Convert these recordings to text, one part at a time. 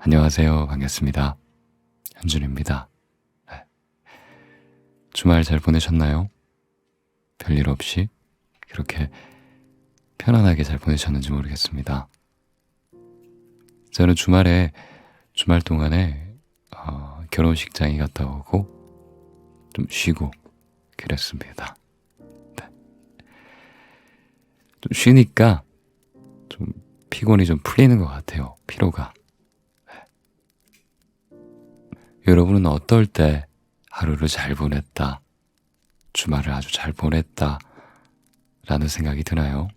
안녕하세요. 반갑습니다. 현준입니다. 네. 주말 잘 보내셨나요? 별일 없이 그렇게 편안하게 잘 보내셨는지 모르겠습니다. 저는 주말 동안에 결혼식장에 갔다 오고 좀 쉬고 그랬습니다. 네. 좀 쉬니까 좀 피곤이 좀 풀리는 것 같아요. 피로가. 여러분은 어떨 때 하루를 잘 보냈다, 주말을 아주 잘 보냈다 라는 생각이 드나요?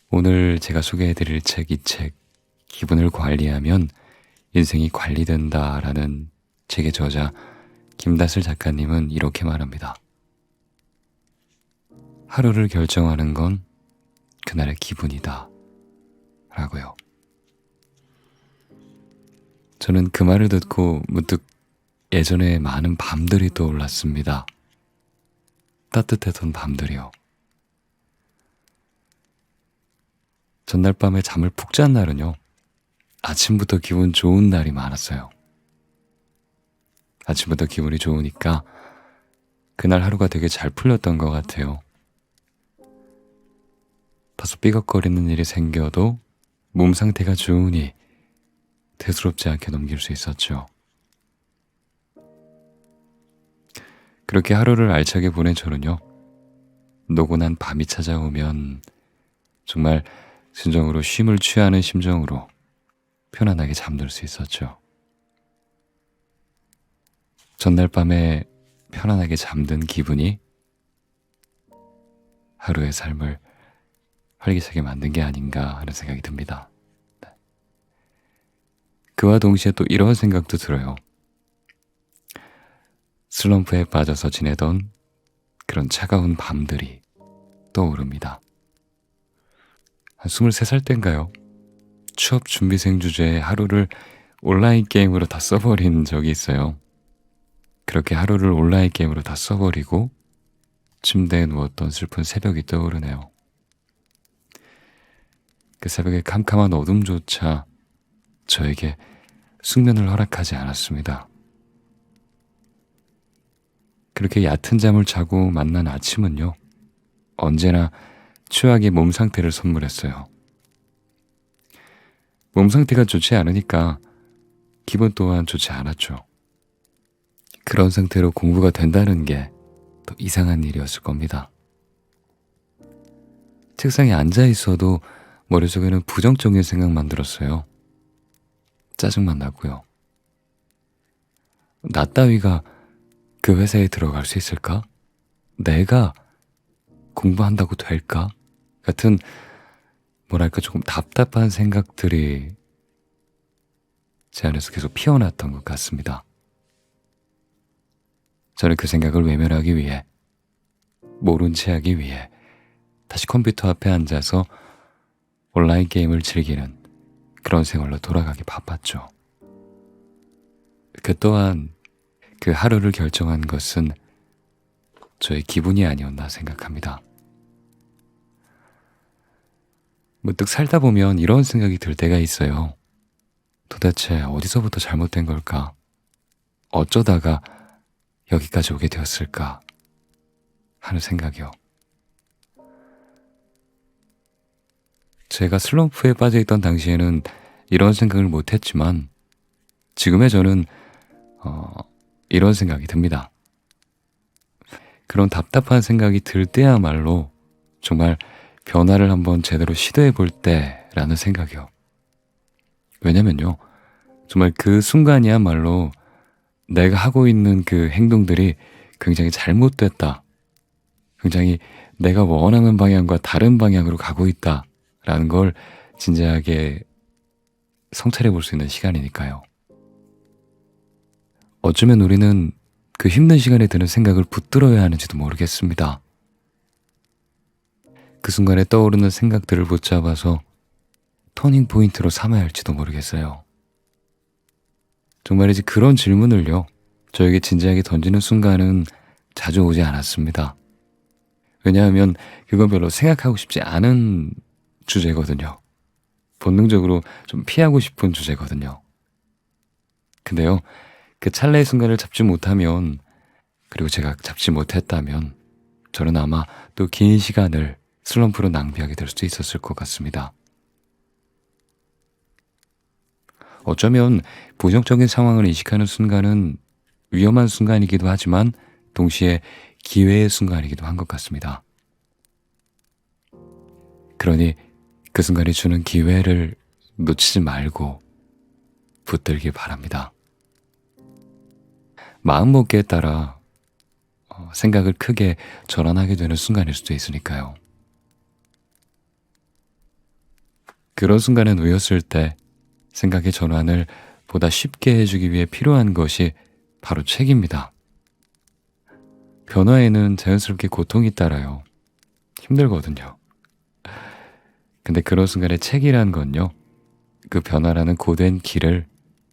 오늘 제가 소개해드릴 이 책, 기분을 관리하면 인생이 관리된다 라는 책의 저자 김다슬 작가님은 이렇게 말합니다. 하루를 결정하는 건 그날의 기분이다 라고요. 저는 그 말을 듣고 문득 예전에 많은 밤들이 떠올랐습니다. 따뜻했던 밤들이요. 전날 밤에 잠을 푹 잔 날은요, 아침부터 기분 좋은 날이 많았어요. 아침부터 기분이 좋으니까 그날 하루가 되게 잘 풀렸던 것 같아요. 다소 삐걱거리는 일이 생겨도 몸 상태가 좋으니 대수롭지 않게 넘길 수 있었죠. 그렇게 하루를 알차게 보낸 저는요, 노곤한 밤이 찾아오면 정말 진정으로 쉼을 취하는 심정으로 편안하게 잠들 수 있었죠. 전날 밤에 편안하게 잠든 기분이 하루의 삶을 활기차게 만든 게 아닌가 하는 생각이 듭니다. 그와 동시에 또 이런 생각도 들어요. 슬럼프에 빠져서 지내던 그런 차가운 밤들이 떠오릅니다. 한 23살 때인가요? 취업 준비생 주제에 하루를 온라인 게임으로 다 써버린 적이 있어요. 그렇게 하루를 온라인 게임으로 다 써버리고 침대에 누웠던 슬픈 새벽이 떠오르네요. 그 새벽의 캄캄한 어둠조차 저에게 숙면을 허락하지 않았습니다. 그렇게 얕은 잠을 자고 만난 아침은요, 언제나 최악의 몸 상태를 선물했어요. 몸 상태가 좋지 않으니까 기분 또한 좋지 않았죠. 그런 상태로 공부가 된다는 게 더 이상한 일이었을 겁니다. 책상에 앉아 있어도 머릿속에는 부정적인 생각만 들었어요. 짜증만 나고요. 나 따위가 그 회사에 들어갈 수 있을까? 내가 공부한다고 될까? 같은 뭐랄까 조금 답답한 생각들이 제 안에서 계속 피어났던 것 같습니다. 저는 그 생각을 외면하기 위해, 모른 채 하기 위해 다시 컴퓨터 앞에 앉아서 온라인 게임을 즐기는 그런 생활로 돌아가기 바빴죠. 그 또한 그 하루를 결정한 것은 저의 기분이 아니었나 생각합니다. 문득 살다 보면 이런 생각이 들 때가 있어요. 도대체 어디서부터 잘못된 걸까? 어쩌다가 여기까지 오게 되었을까? 하는 생각이요. 제가 슬럼프에 빠져있던 당시에는 이런 생각을 못했지만 지금의 저는 이런 생각이 듭니다. 그런 답답한 생각이 들 때야말로 정말 변화를 한번 제대로 시도해 볼 때라는 생각이요. 왜냐면요, 정말 그 순간이야말로 내가 하고 있는 그 행동들이 굉장히 잘못됐다, 굉장히 내가 원하는 방향과 다른 방향으로 가고 있다라는 걸 진지하게 성찰해 볼 수 있는 시간이니까요. 어쩌면 우리는 그 힘든 시간에 드는 생각을 붙들어야 하는지도 모르겠습니다. 그 순간에 떠오르는 생각들을 붙잡아서 터닝 포인트로 삼아야 할지도 모르겠어요. 정말이지 그런 질문을요, 저에게 진지하게 던지는 순간은 자주 오지 않았습니다. 왜냐하면 그건 별로 생각하고 싶지 않은 주제거든요. 본능적으로 좀 피하고 싶은 주제거든요. 근데요, 그 찰나의 순간을 잡지 못하면, 그리고 제가 잡지 못했다면 저는 아마 또 긴 시간을 슬럼프로 낭비하게 될 수도 있었을 것 같습니다. 어쩌면 부정적인 상황을 인식하는 순간은 위험한 순간이기도 하지만 동시에 기회의 순간이기도 한 것 같습니다. 그러니 그 순간이 주는 기회를 놓치지 말고 붙들길 바랍니다. 마음먹기에 따라 생각을 크게 전환하게 되는 순간일 수도 있으니까요. 그런 순간에 놓였을 때 생각의 전환을 보다 쉽게 해주기 위해 필요한 것이 바로 책입니다. 변화에는 자연스럽게 고통이 따라요. 힘들거든요. 근데 그런 순간에 책이란 건요, 그 변화라는 고된 길을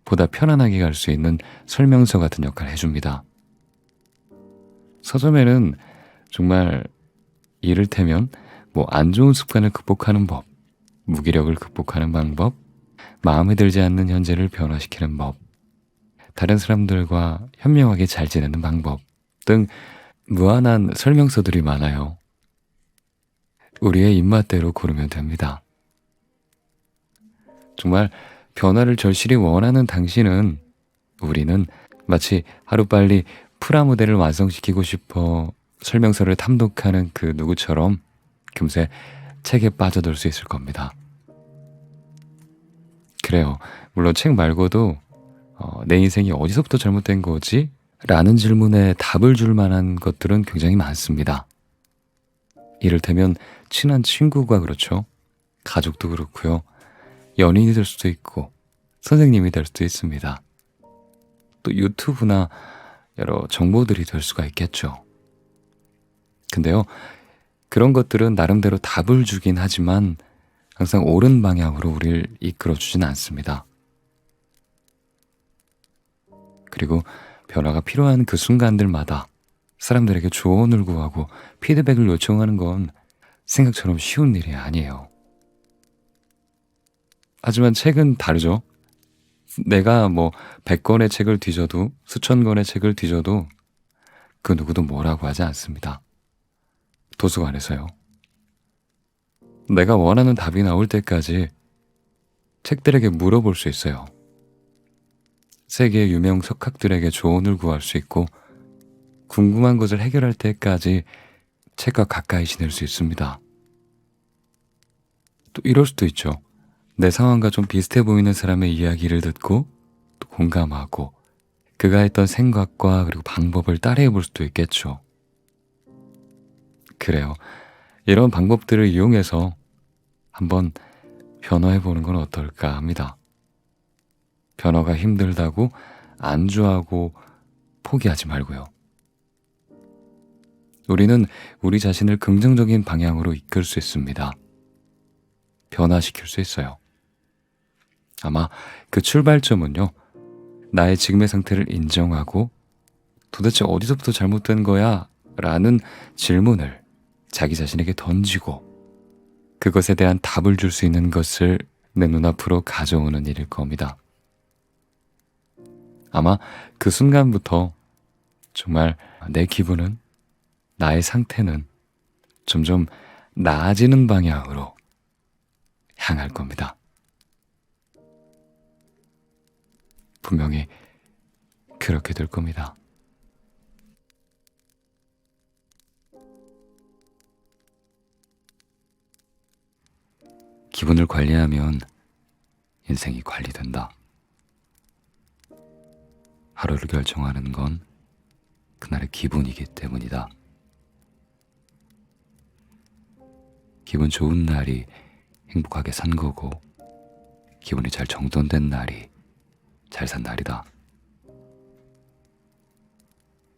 보다 편안하게 갈 수 있는 설명서 같은 역할을 해줍니다. 서점에는 정말 이를테면 뭐 안 좋은 습관을 극복하는 법, 무기력을 극복하는 방법, 마음에 들지 않는 현재를 변화시키는 법, 다른 사람들과 현명하게 잘 지내는 방법 등 무한한 설명서들이 많아요. 우리의 입맛대로 고르면 됩니다. 정말 변화를 절실히 원하는 당신은, 우리는 마치 하루빨리 프라모델을 완성시키고 싶어 설명서를 탐독하는 그 누구처럼 금세 책에 빠져들 수 있을 겁니다. 그래요. 물론 책 말고도 내 인생이 어디서부터 잘못된 거지? 라는 질문에 답을 줄 만한 것들은 굉장히 많습니다. 이를테면 친한 친구가 그렇죠. 가족도 그렇고요. 연인이 될 수도 있고 선생님이 될 수도 있습니다. 또 유튜브나 여러 정보들이 될 수가 있겠죠. 근데요, 그런 것들은 나름대로 답을 주긴 하지만 항상 옳은 방향으로 우리를 이끌어주진 않습니다. 그리고 변화가 필요한 그 순간들마다 사람들에게 조언을 구하고 피드백을 요청하는 건 생각처럼 쉬운 일이 아니에요. 하지만 책은 다르죠. 내가 뭐 100권의 책을 뒤져도, 수천 권의 책을 뒤져도 그 누구도 뭐라고 하지 않습니다. 도서관에서요. 내가 원하는 답이 나올 때까지 책들에게 물어볼 수 있어요. 세계의 유명 석학들에게 조언을 구할 수 있고, 궁금한 것을 해결할 때까지 책과 가까이 지낼 수 있습니다. 또 이럴 수도 있죠. 내 상황과 좀 비슷해 보이는 사람의 이야기를 듣고 또 공감하고 그가 했던 생각과 그리고 방법을 따라해 볼 수도 있겠죠. 그래요. 이런 방법들을 이용해서 한번 변화해 보는 건 어떨까 합니다. 변화가 힘들다고 안주하고 포기하지 말고요. 우리는 우리 자신을 긍정적인 방향으로 이끌 수 있습니다. 변화시킬 수 있어요. 아마 그 출발점은요, 나의 지금의 상태를 인정하고 도대체 어디서부터 잘못된 거야? 라는 질문을 자기 자신에게 던지고 그것에 대한 답을 줄 수 있는 것을 내 눈앞으로 가져오는 일일 겁니다. 아마 그 순간부터 정말 내 기분은, 나의 상태는 점점 나아지는 방향으로 향할 겁니다. 분명히 그렇게 될 겁니다. 기분을 관리하면 인생이 관리된다. 하루를 결정하는 건 그날의 기분이기 때문이다. 기분 좋은 날이 행복하게 산 거고, 기분이 잘 정돈된 날이 잘 산 날이다.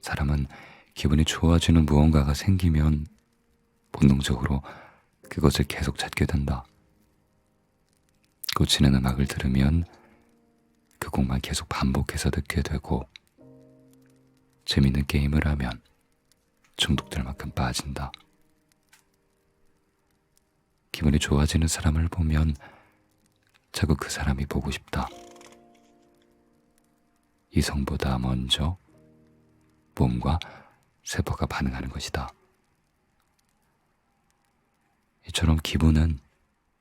사람은 기분이 좋아지는 무언가가 생기면 본능적으로 그것을 계속 찾게 된다. 꽂히는 음악을 들으면 그 곡만 계속 반복해서 듣게 되고, 재밌는 게임을 하면 중독될 만큼 빠진다. 기분이 좋아지는 사람을 보면 자꾸 그 사람이 보고 싶다. 이성보다 먼저 몸과 세포가 반응하는 것이다. 이처럼 기분은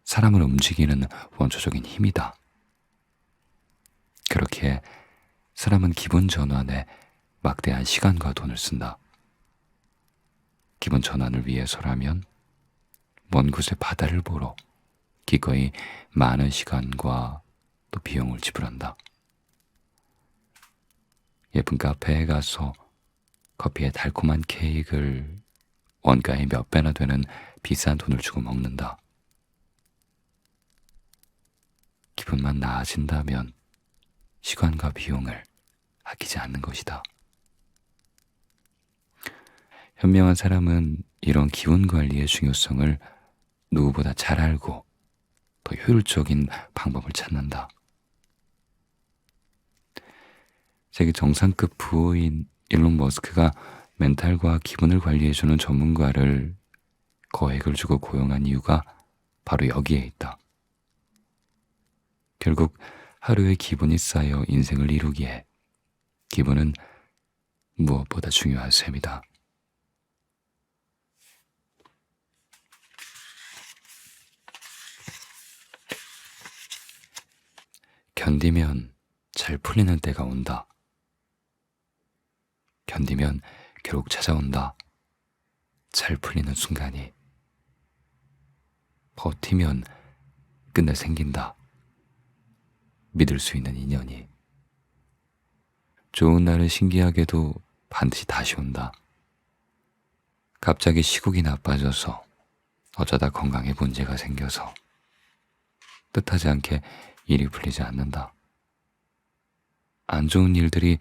사람을 움직이는 원초적인 힘이다. 그렇게 사람은 기분 전환에 막대한 시간과 돈을 쓴다. 기분 전환을 위해서라면 먼 곳의 바다를 보러 기꺼이 많은 시간과 또 비용을 지불한다. 예쁜 카페에 가서 커피에 달콤한 케이크를 원가의 몇 배나 되는 비싼 돈을 주고 먹는다. 기분만 나아진다면 시간과 비용을 아끼지 않는 것이다. 현명한 사람은 이런 기분 관리의 중요성을 누구보다 잘 알고 더 효율적인 방법을 찾는다. 세계 정상급 부호인 일론 머스크가 멘탈과 기분을 관리해주는 전문가를 거액을 주고 고용한 이유가 바로 여기에 있다. 결국 하루의 기분이 쌓여 인생을 이루기에 기분은 무엇보다 중요한 셈이다. 견디면 잘 풀리는 때가 온다. 견디면 결국 찾아온다. 잘 풀리는 순간이. 버티면 끝내 생긴다. 믿을 수 있는 인연이. 좋은 날은 신기하게도 반드시 다시 온다. 갑자기 시국이 나빠져서 어쩌다 건강에 문제가 생겨서 뜻하지 않게 일이 풀리지 않는다. 안 좋은 일들이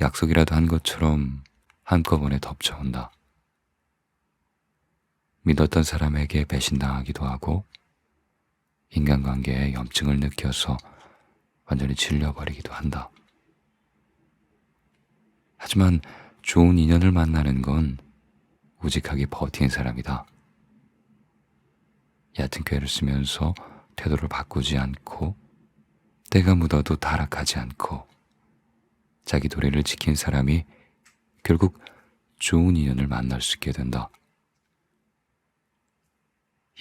약속이라도 한 것처럼 한꺼번에 덮쳐온다. 믿었던 사람에게 배신당하기도 하고 인간관계에 염증을 느껴서 완전히 질려버리기도 한다. 하지만 좋은 인연을 만나는 건 우직하게 버틴 사람이다. 얕은 꾀를 쓰면서 태도를 바꾸지 않고 때가 묻어도 타락하지 않고 자기 도리를 지킨 사람이 결국 좋은 인연을 만날 수 있게 된다.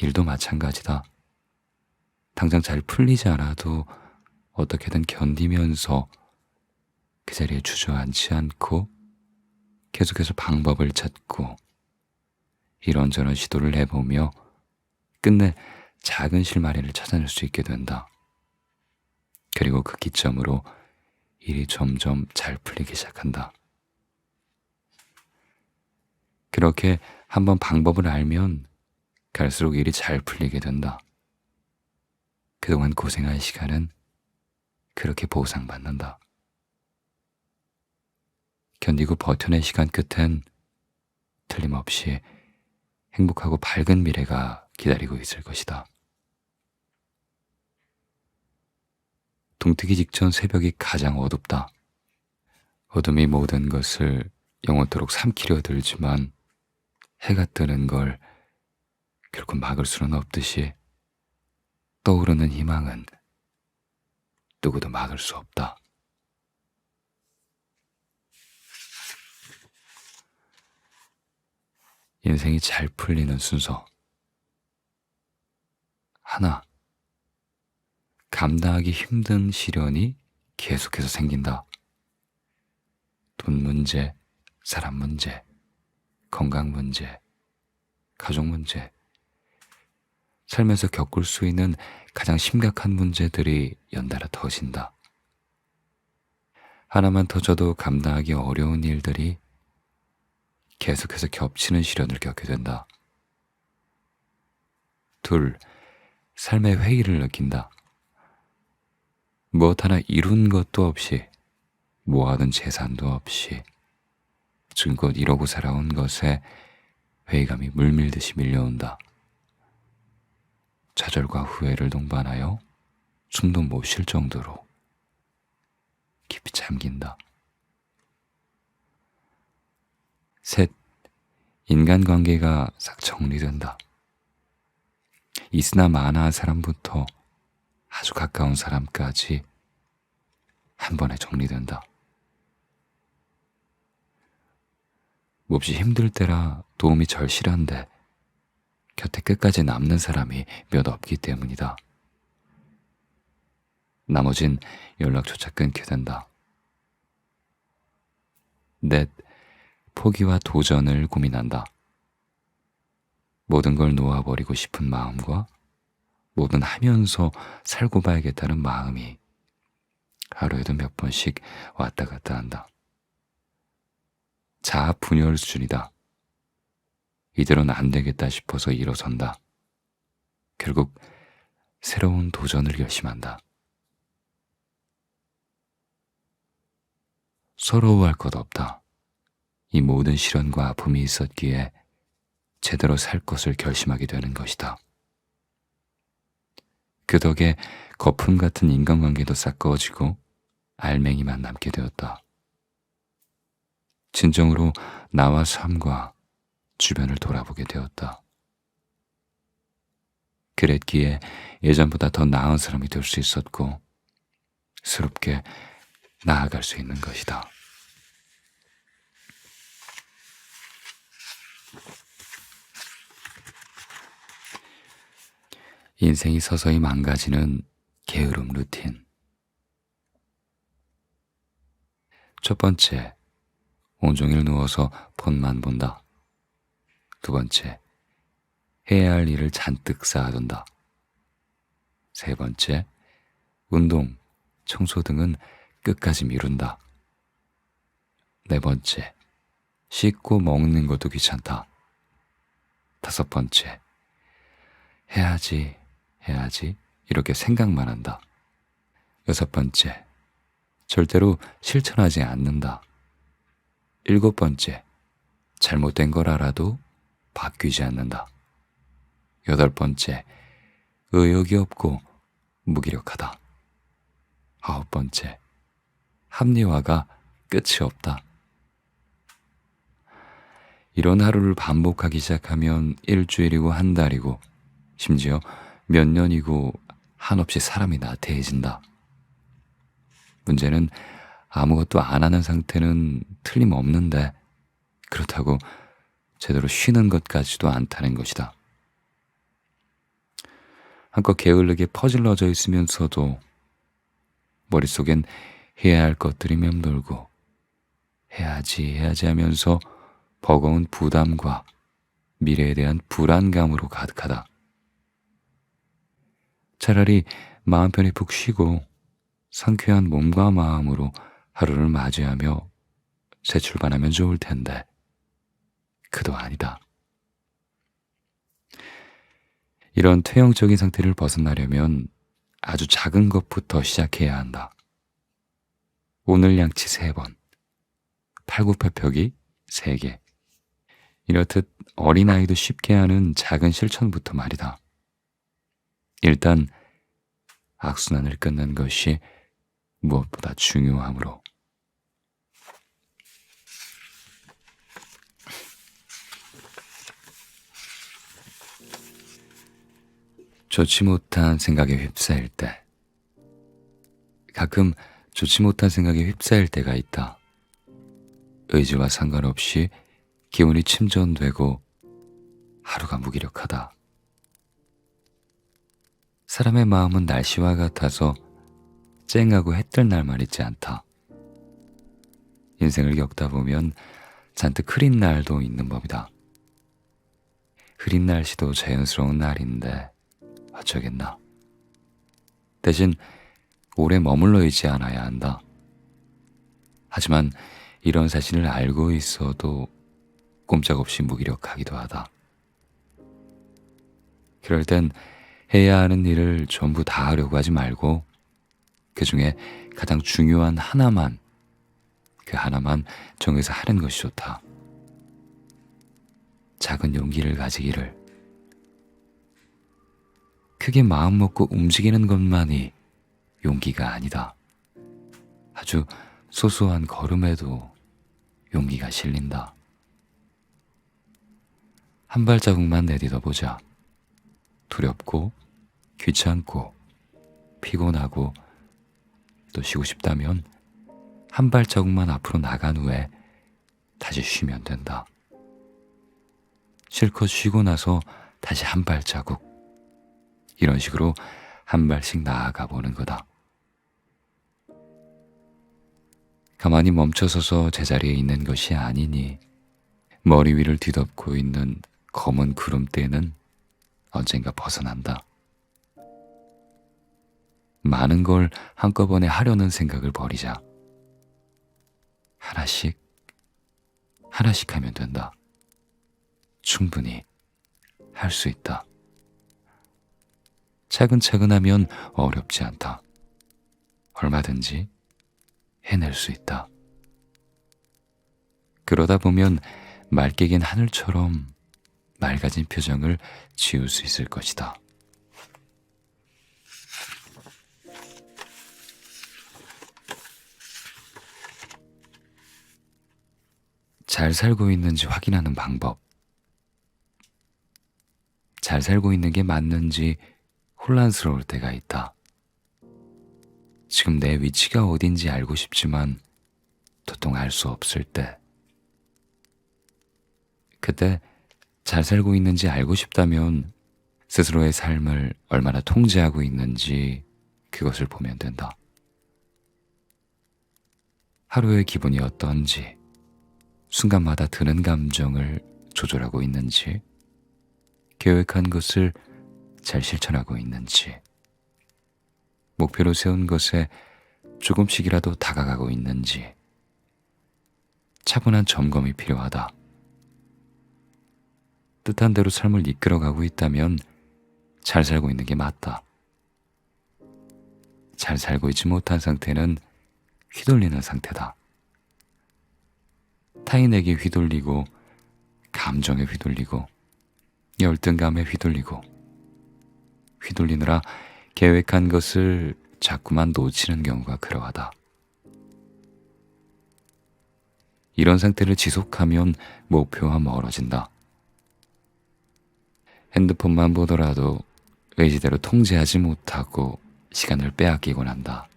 일도 마찬가지다. 당장 잘 풀리지 않아도 어떻게든 견디면서 그 자리에 주저앉지 않고 계속해서 방법을 찾고 이런저런 시도를 해보며 끝내 작은 실마리를 찾아낼 수 있게 된다. 그리고 그 기점으로 일이 점점 잘 풀리기 시작한다. 그렇게 한번 방법을 알면 갈수록 일이 잘 풀리게 된다. 그동안 고생한 시간은 그렇게 보상받는다. 견디고 버텨낸 시간 끝엔 틀림없이 행복하고 밝은 미래가 기다리고 있을 것이다. 동트기 직전 새벽이 가장 어둡다. 어둠이 모든 것을 영원토록 삼키려 들지만 해가 뜨는 걸 결코 막을 수는 없듯이 떠오르는 희망은 누구도 막을 수 없다. 인생이 잘 풀리는 순서. 하나, 감당하기 힘든 시련이 계속해서 생긴다. 돈 문제, 사람 문제, 건강 문제, 가족 문제, 삶에서 겪을 수 있는 가장 심각한 문제들이 연달아 터진다. 하나만 터져도 감당하기 어려운 일들이 계속해서 겹치는 시련을 겪게 된다. 둘, 삶의 회의를 느낀다. 무엇 하나 이룬 것도 없이, 모아둔 재산도 없이, 지금껏 이러고 살아온 것에 회의감이 물밀듯이 밀려온다. 좌절과 후회를 동반하여 숨도 못 쉴 정도로 깊이 잠긴다. 셋, 인간관계가 싹 정리된다. 있으나 마나한 사람부터 아주 가까운 사람까지 한 번에 정리된다. 몹시 힘들 때라 도움이 절실한데 곁에 끝까지 남는 사람이 몇 없기 때문이다. 나머진 연락조차 끊게 된다. 넷, 포기와 도전을 고민한다. 모든 걸 놓아버리고 싶은 마음과 뭐든 하면서 살고 봐야겠다는 마음이 하루에도 몇 번씩 왔다 갔다 한다. 자아 분열 수준이다. 이대로는 안 되겠다 싶어서 일어선다. 결국 새로운 도전을 결심한다. 서러워할 것 없다. 이 모든 시련과 아픔이 있었기에 제대로 살 것을 결심하게 되는 것이다. 그 덕에 거품 같은 인간관계도 싹 꺼지고 알맹이만 남게 되었다. 진정으로 나와 삶과 주변을 돌아보게 되었다. 그랬기에 예전보다 더 나은 사람이 될 수 있었고 새롭게 나아갈 수 있는 것이다. 인생이 서서히 망가지는 게으름 루틴. 첫 번째, 온종일 누워서 폰만 본다. 두 번째, 해야 할 일을 잔뜩 쌓아둔다. 세 번째, 운동, 청소 등은 끝까지 미룬다. 네 번째, 씻고 먹는 것도 귀찮다. 다섯 번째, 해야지 이렇게 생각만 한다. 여섯 번째, 절대로 실천하지 않는다. 일곱 번째, 잘못된 걸 알아도 바뀌지 않는다. 여덟 번째, 의욕이 없고 무기력하다. 아홉 번째, 합리화가 끝이 없다. 이런 하루를 반복하기 시작하면 일주일이고 한 달이고 심지어 몇 년이고 한없이 사람이 나태해진다. 문제는 아무것도 안 하는 상태는 틀림없는데 그렇다고 제대로 쉬는 것까지도 않다는 것이다. 한껏 게을르게 퍼질러져 있으면서도 머릿속엔 해야 할 것들이 맴돌고 해야지 하면서 버거운 부담과 미래에 대한 불안감으로 가득하다. 차라리 마음 편히 푹 쉬고 상쾌한 몸과 마음으로 하루를 맞이하며 새 출발하면 좋을 텐데 그도 아니다. 이런 퇴행적인 상태를 벗어나려면 아주 작은 것부터 시작해야 한다. 오늘 양치 3번, 팔굽혀펴기 3개. 이렇듯 어린아이도 쉽게 하는 작은 실천부터 말이다. 일단 악순환을 끊는 것이 무엇보다 중요하므로. 좋지 못한 생각에 휩싸일 때. 가끔 좋지 못한 생각에 휩싸일 때가 있다. 의지와 상관없이 기운이 침전되고 하루가 무기력하다. 사람의 마음은 날씨와 같아서 쨍하고 해뜰 날만 있지 않다. 인생을 겪다 보면 잔뜩 흐린 날도 있는 법이다. 흐린 날씨도 자연스러운 날인데 어쩌겠나. 대신 오래 머물러 있지 않아야 한다. 하지만 이런 사실을 알고 있어도 꼼짝없이 무기력하기도 하다. 그럴 땐 해야 하는 일을 전부 다 하려고 하지 말고 그 중에 가장 중요한 하나만, 그 하나만 정해서 하는 것이 좋다. 작은 용기를 가지기를. 크게 마음 먹고 움직이는 것만이 용기가 아니다. 아주 소소한 걸음에도 용기가 실린다. 한 발자국만 내딛어 보자. 두렵고 귀찮고 피곤하고 또 쉬고 싶다면 한 발자국만 앞으로 나간 후에 다시 쉬면 된다. 실컷 쉬고 나서 다시 한 발자국. 이런 식으로 한 발씩 나아가 보는 거다. 가만히 멈춰서서 제자리에 있는 것이 아니니 머리 위를 뒤덮고 있는 검은 구름대는 언젠가 벗어난다. 많은 걸 한꺼번에 하려는 생각을 버리자. 하나씩, 하나씩 하면 된다. 충분히 할 수 있다. 차근차근 하면 어렵지 않다. 얼마든지 해낼 수 있다. 그러다 보면 맑게 긴 하늘처럼 맑아진 표정을 지울 수 있을 것이다. 잘 살고 있는지 확인하는 방법. 잘 살고 있는 게 맞는지 혼란스러울 때가 있다. 지금 내 위치가 어딘지 알고 싶지만 도통 알 수 없을 때. 그때 잘 살고 있는지 알고 싶다면 스스로의 삶을 얼마나 통제하고 있는지 그것을 보면 된다. 하루의 기분이 어떤지, 순간마다 드는 감정을 조절하고 있는지, 계획한 것을 잘 실천하고 있는지, 목표로 세운 것에 조금씩이라도 다가가고 있는지, 차분한 점검이 필요하다. 뜻한 대로 삶을 이끌어가고 있다면 잘 살고 있는 게 맞다. 잘 살고 있지 못한 상태는 휘둘리는 상태다. 타인에게 휘둘리고, 감정에 휘둘리고, 열등감에 휘둘리고, 휘둘리느라 계획한 것을 자꾸만 놓치는 경우가 그러하다. 이런 상태를 지속하면 목표와 멀어진다. 핸드폰만 보더라도 의지대로 통제하지 못하고 시간을 빼앗기곤 한다.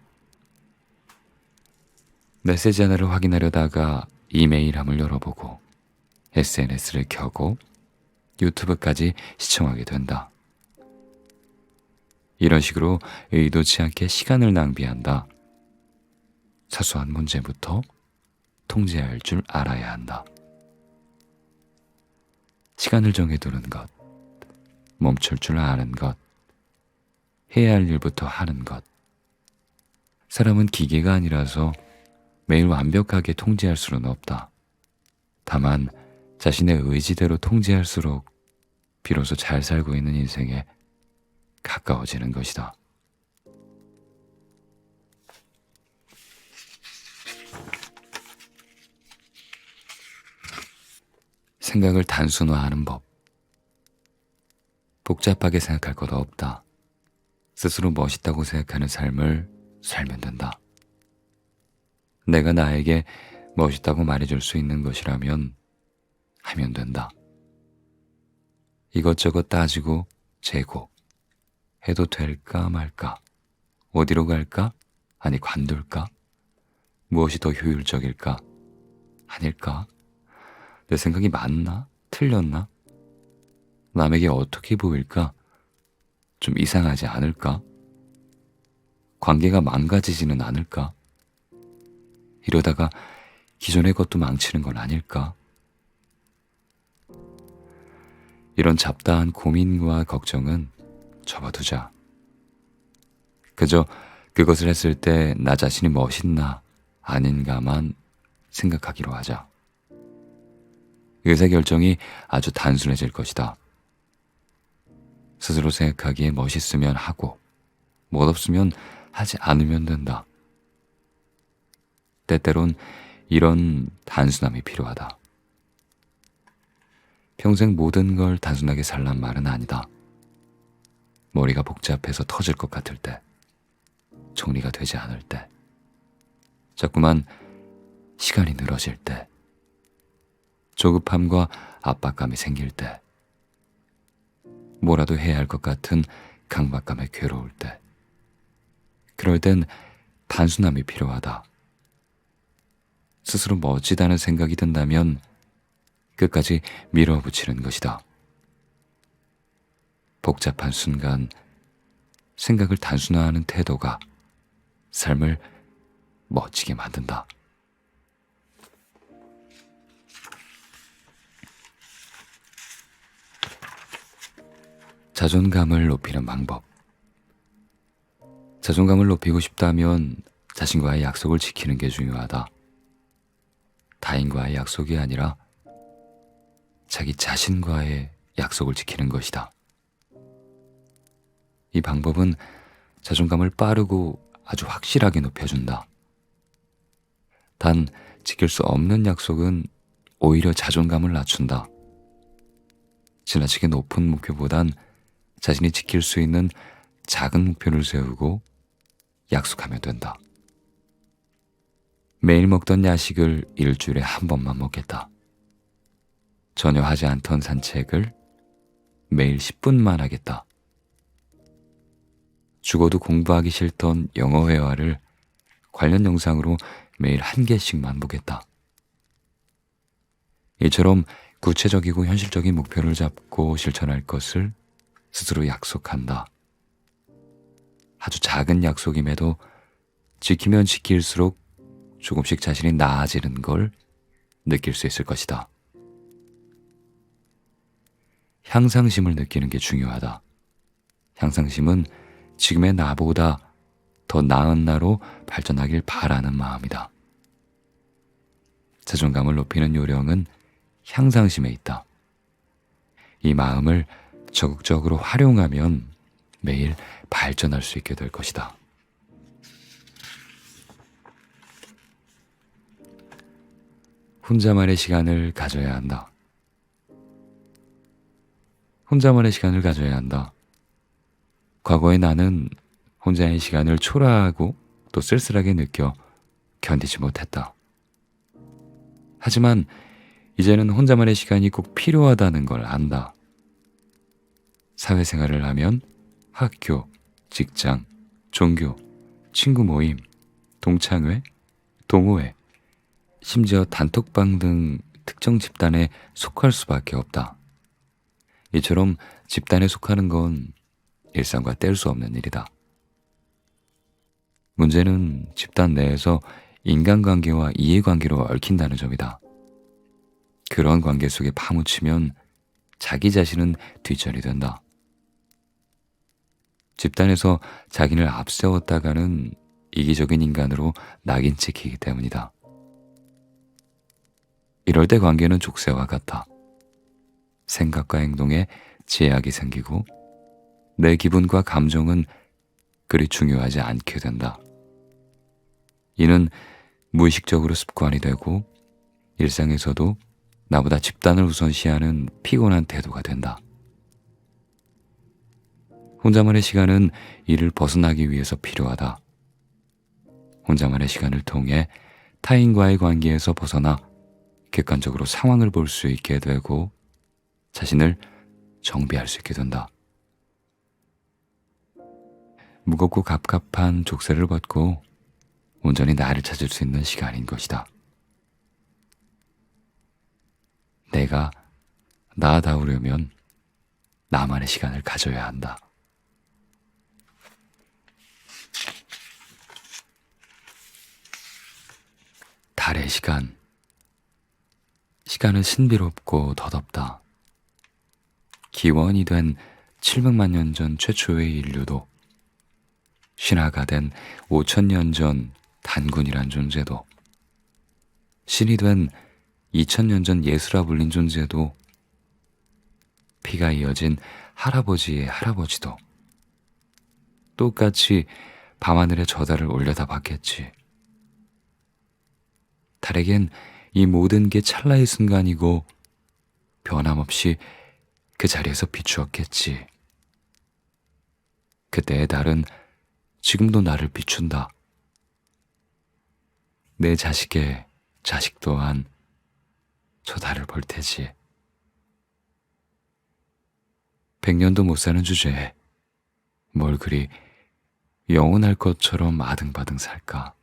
메시지 하나를 확인하려다가 이메일함을 열어보고 SNS를 켜고 유튜브까지 시청하게 된다. 이런 식으로 의도치 않게 시간을 낭비한다. 사소한 문제부터 통제할 줄 알아야 한다. 시간을 정해두는 것, 멈출 줄 아는 것, 해야 할 일부터 하는 것. 사람은 기계가 아니라서 매일 완벽하게 통제할 수는 없다. 다만 자신의 의지대로 통제할수록 비로소 잘 살고 있는 인생에 가까워지는 것이다. 생각을 단순화하는 법. 복잡하게 생각할 것 없다. 스스로 멋있다고 생각하는 삶을 살면 된다. 내가 나에게 멋있다고 말해줄 수 있는 것이라면 하면 된다. 이것저것 따지고 재고 해도 될까 말까, 어디로 갈까, 아니 관둘까, 무엇이 더 효율적일까, 아닐까, 내 생각이 맞나, 틀렸나, 남에게 어떻게 보일까, 좀 이상하지 않을까, 관계가 망가지지는 않을까, 이러다가 기존의 것도 망치는 건 아닐까. 이런 잡다한 고민과 걱정은 접어두자. 그저 그것을 했을 때 나 자신이 멋있나 아닌가만 생각하기로 하자. 의사결정이 아주 단순해질 것이다. 스스로 생각하기에 멋있으면 하고 멋없으면 하지 않으면 된다. 때때론 이런 단순함이 필요하다. 평생 모든 걸 단순하게 살란 말은 아니다. 머리가 복잡해서 터질 것 같을 때, 정리가 되지 않을 때, 자꾸만 시간이 늘어질 때, 조급함과 압박감이 생길 때, 뭐라도 해야 할 것 같은 강박감에 괴로울 때, 그럴 땐 단순함이 필요하다. 스스로 멋지다는 생각이 든다면 끝까지 밀어붙이는 것이다. 복잡한 순간 생각을 단순화하는 태도가 삶을 멋지게 만든다. 자존감을 높이는 방법. 자존감을 높이고 싶다면 자신과의 약속을 지키는 게 중요하다. 타인과의 약속이 아니라 자기 자신과의 약속을 지키는 것이다. 이 방법은 자존감을 빠르고 아주 확실하게 높여준다. 단, 지킬 수 없는 약속은 오히려 자존감을 낮춘다. 지나치게 높은 목표보단 자신이 지킬 수 있는 작은 목표를 세우고 약속하면 된다. 매일 먹던 야식을 일주일에 한 번만 먹겠다. 전혀 하지 않던 산책을 매일 10분만 하겠다. 죽어도 공부하기 싫던 영어 회화를 관련 영상으로 매일 1개씩만 보겠다. 이처럼 구체적이고 현실적인 목표를 잡고 실천할 것을 스스로 약속한다. 아주 작은 약속임에도 지키면 지킬수록 조금씩 자신이 나아지는 걸 느낄 수 있을 것이다. 향상심을 느끼는 게 중요하다. 향상심은 지금의 나보다 더 나은 나로 발전하길 바라는 마음이다. 자존감을 높이는 요령은 향상심에 있다. 이 마음을 적극적으로 활용하면 매일 발전할 수 있게 될 것이다. 혼자만의 시간을 가져야 한다. 혼자만의 시간을 가져야 한다. 과거에 나는 혼자의 시간을 초라하고 또 쓸쓸하게 느껴 견디지 못했다. 하지만 이제는 혼자만의 시간이 꼭 필요하다는 걸 안다. 사회생활을 하면 학교, 직장, 종교, 친구 모임, 동창회, 동호회, 심지어 단톡방 등 특정 집단에 속할 수밖에 없다. 이처럼 집단에 속하는 건 일상과 뗄 수 없는 일이다. 문제는 집단 내에서 인간관계와 이해관계로 얽힌다는 점이다. 그런 관계 속에 파묻히면 자기 자신은 뒷전이 된다. 집단에서 자기를 앞세웠다가는 이기적인 인간으로 낙인 찍히기 때문이다. 이럴 때 관계는 족쇄와 같아. 생각과 행동에 제약이 생기고 내 기분과 감정은 그리 중요하지 않게 된다. 이는 무의식적으로 습관이 되고 일상에서도 나보다 집단을 우선시하는 피곤한 태도가 된다. 혼자만의 시간은 이를 벗어나기 위해서 필요하다. 혼자만의 시간을 통해 타인과의 관계에서 벗어나 객관적으로 상황을 볼 수 있게 되고 자신을 정비할 수 있게 된다. 무겁고 갑갑한 족쇄를 벗고 온전히 나를 찾을 수 있는 시간인 것이다. 내가 나다우려면 나만의 시간을 가져야 한다. 달의 시간. 시간은 신비롭고 덧없다. 기원이 된 700만 년 전 최초의 인류도, 신화가 된 5,000년 전 단군이란 존재도, 신이 된 2,000년 전 예수라 불린 존재도, 피가 이어진 할아버지의 할아버지도 똑같이 밤하늘에 저 달을 올려다봤겠지. 달에겐 이 모든 게 찰나의 순간이고 변함없이 그 자리에서 비추었겠지. 그때의 달은 지금도 나를 비춘다. 내 자식의 자식 또한 저 달을 볼 테지. 100년도 못 사는 주제에 뭘 그리 영원할 것처럼 아등바등 살까?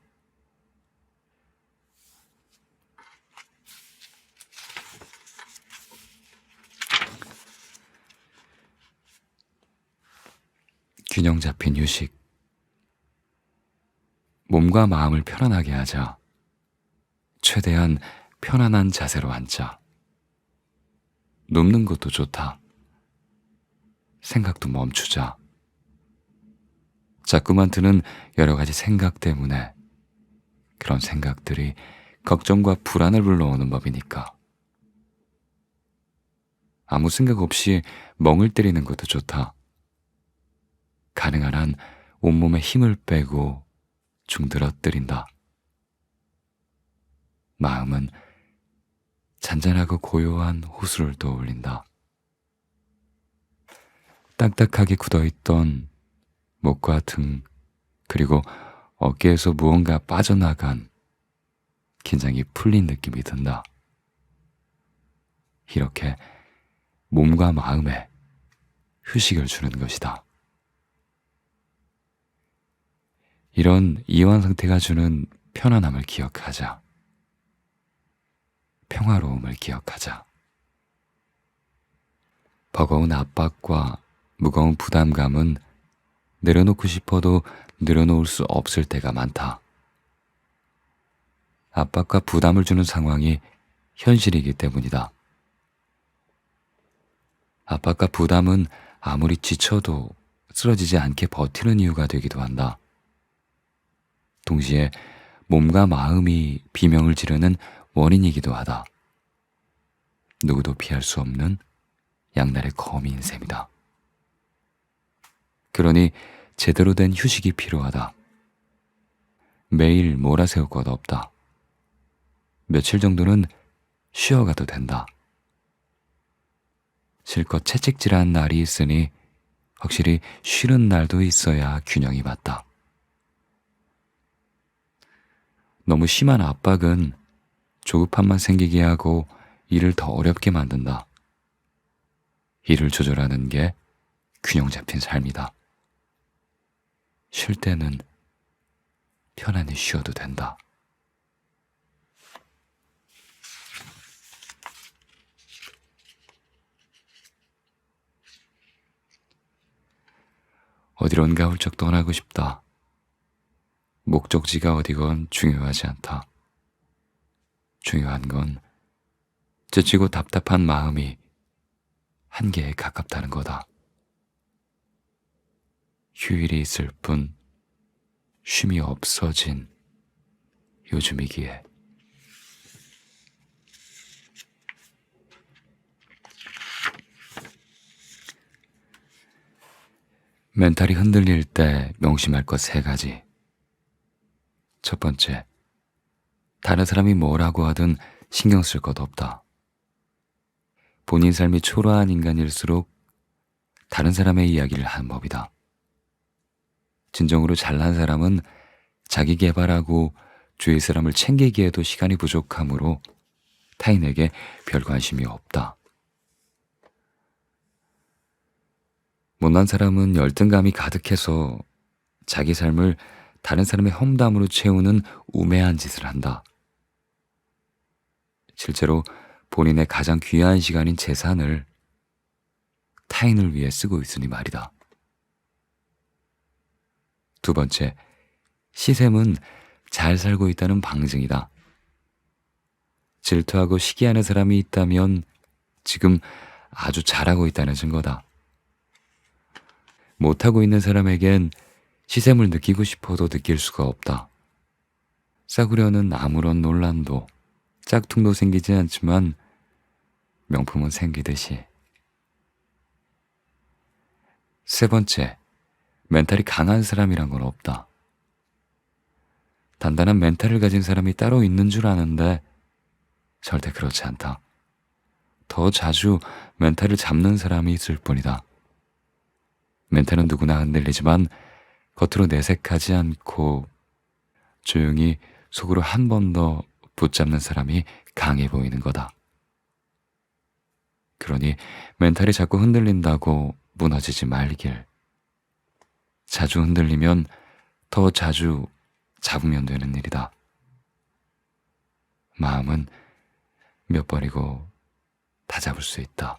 균형 잡힌 휴식. 몸과 마음을 편안하게 하자. 최대한 편안한 자세로 앉자. 눕는 것도 좋다. 생각도 멈추자. 자꾸만 드는 여러 가지 생각 때문에 그런 생각들이 걱정과 불안을 불러오는 법이니까. 아무 생각 없이 멍을 때리는 것도 좋다. 가능한 한 온몸에 힘을 빼고 중들어뜨린다. 마음은 잔잔하고 고요한 호수를 떠올린다. 딱딱하게 굳어있던 목과 등, 그리고 어깨에서 무언가 빠져나간 긴장이 풀린 느낌이 든다. 이렇게 몸과 마음에 휴식을 주는 것이다. 이런 이완 상태가 주는 편안함을 기억하자. 평화로움을 기억하자. 버거운 압박과 무거운 부담감은 내려놓고 싶어도 내려놓을 수 없을 때가 많다. 압박과 부담을 주는 상황이 현실이기 때문이다. 압박과 부담은 아무리 지쳐도 쓰러지지 않게 버티는 이유가 되기도 한다. 동시에 몸과 마음이 비명을 지르는 원인이기도 하다. 누구도 피할 수 없는 양날의 검인 셈이다. 그러니 제대로 된 휴식이 필요하다. 매일 몰아세울 것 없다. 며칠 정도는 쉬어가도 된다. 실컷 채찍질한 날이 있으니 확실히 쉬는 날도 있어야 균형이 맞다. 너무 심한 압박은 조급함만 생기게 하고 일을 더 어렵게 만든다. 일을 조절하는 게 균형 잡힌 삶이다. 쉴 때는 편안히 쉬어도 된다. 어디론가 훌쩍 떠나고 싶다. 목적지가 어디건 중요하지 않다. 중요한 건 지치고 답답한 마음이 한계에 가깝다는 거다. 휴일이 있을 뿐 쉼이 없어진 요즘이기에. 멘탈이 흔들릴 때 명심할 것 3가지. 첫 번째, 다른 사람이 뭐라고 하든 신경 쓸 것 없다. 본인 삶이 초라한 인간일수록 다른 사람의 이야기를 하는 법이다. 진정으로 잘난 사람은 자기 개발하고 주위 사람을 챙기기에도 시간이 부족하므로 타인에게 별 관심이 없다. 못난 사람은 열등감이 가득해서 자기 삶을 다른 사람의 험담으로 채우는 우매한 짓을 한다. 실제로 본인의 가장 귀한 시간인 재산을 타인을 위해 쓰고 있으니 말이다. 두 번째, 시샘은 잘 살고 있다는 방증이다. 질투하고 시기하는 사람이 있다면 지금 아주 잘하고 있다는 증거다. 못하고 있는 사람에겐 시샘을 느끼고 싶어도 느낄 수가 없다. 싸구려는 아무런 논란도 짝퉁도 생기지 않지만 명품은 생기듯이. 세 번째, 멘탈이 강한 사람이란 건 없다. 단단한 멘탈을 가진 사람이 따로 있는 줄 아는데 절대 그렇지 않다. 더 자주 멘탈을 잡는 사람이 있을 뿐이다. 멘탈은 누구나 흔들리지만 겉으로 내색하지 않고 조용히 속으로 한 번 더 붙잡는 사람이 강해 보이는 거다. 그러니 멘탈이 자꾸 흔들린다고 무너지지 말길. 자주 흔들리면 더 자주 잡으면 되는 일이다. 마음은 몇 번이고 다 잡을 수 있다.